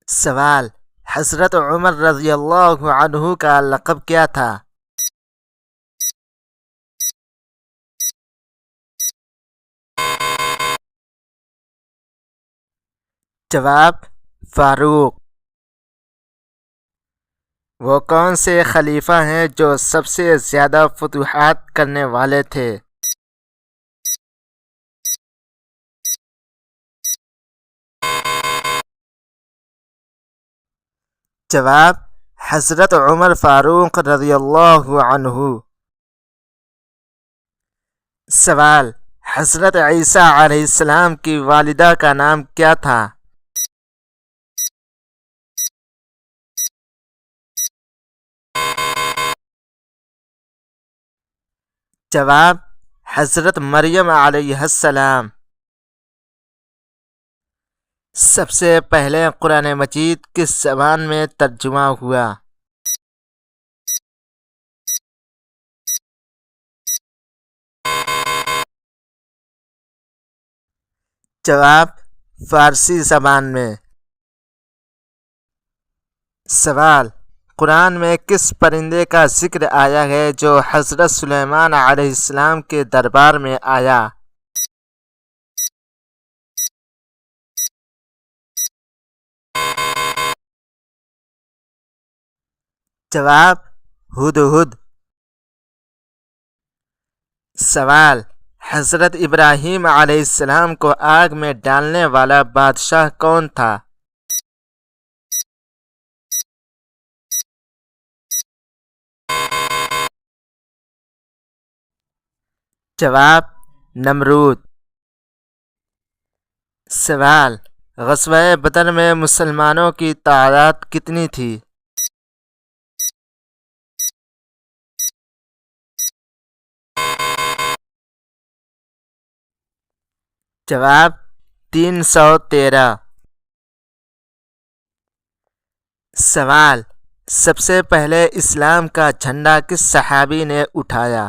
سوال: حضرت عمر رضی اللہ عنہ کا لقب کیا تھا؟ جواب: فاروق۔ وہ کون سے خلیفہ ہیں جو سب سے زیادہ فتوحات کرنے والے تھے؟ جواب: حضرت عمر فاروق رضی اللہ عنہ۔ سوال: حضرت عیسیٰ علیہ السلام کی والدہ کا نام کیا تھا؟ جواب: حضرت مریم علیہ السلام۔ سب سے پہلے قرآن مجید کس زبان میں ترجمہ ہوا؟ جواب: فارسی زبان میں۔ سوال: قرآن میں کس پرندے کا ذکر آیا ہے جو حضرت سلیمان علیہ السلام کے دربار میں آیا؟ جواب: ہدہد۔ سوال: حضرت ابراہیم علیہ السلام کو آگ میں ڈالنے والا بادشاہ کون تھا؟ جواب: نمرود۔ سوال: غزوہ بدر میں مسلمانوں کی تعداد کتنی تھی؟ جواب: 313۔ سوال: سب سے پہلے اسلام کا جھنڈا کس صحابی نے اٹھایا؟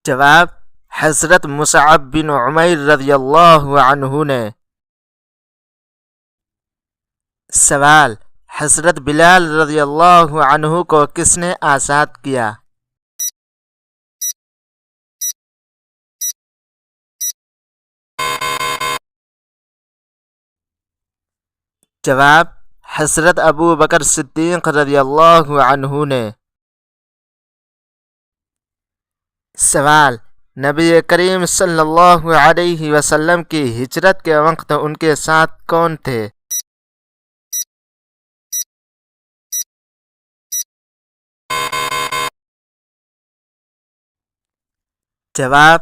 جواب: حضرت مصعب بن عمیر رضی اللہ عنہ نے۔ سوال: حضرت بلال رضی اللہ عنہ کو کس نے آزاد کیا؟ جواب: حضرت ابو بکر صدیق رضی اللہ عنہ نے۔ سوال: نبی کریم صلی اللہ علیہ وسلم کی ہجرت کے وقت ان کے ساتھ کون تھے؟ جواب: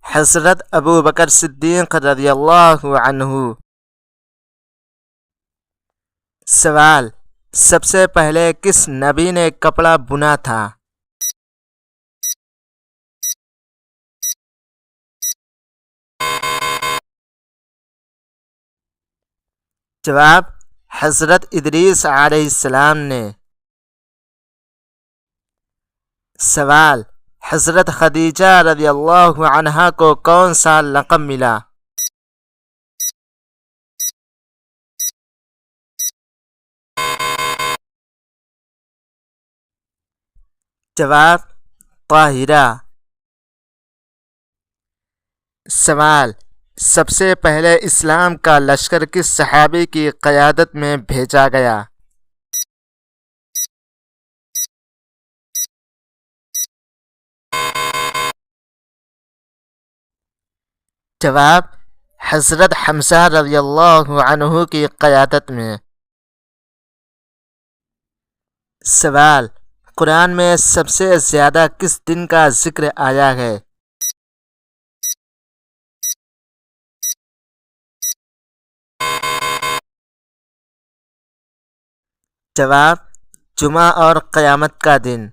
حضرت ابو بکر صدیق رضی اللہ عنہ۔ سوال: سب سے پہلے کس نبی نے کپڑا بنا تھا؟ جواب: حضرت ادریس علیہ السلام نے۔ سوال: حضرت خدیجہ رضی اللہ عنہا کو کون سا لقب ملا؟ جواب: طاہرہ۔ سوال: سب سے پہلے اسلام کا لشکر کس صحابی کی قیادت میں بھیجا گیا؟ جواب: حضرت حمزہ رضی اللہ عنہ کی قیادت میں۔ سوال: قرآن میں سب سے زیادہ کس دن کا ذکر آیا ہے؟ جواب: جمعہ اور قیامت کا دن۔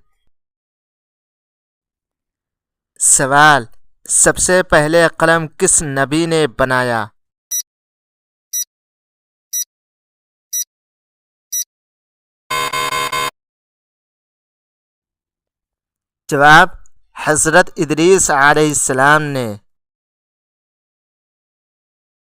سوال: سب سے پہلے قلم کس نبی نے بنایا؟ جواب: حضرت ادریس علیہ السلام نے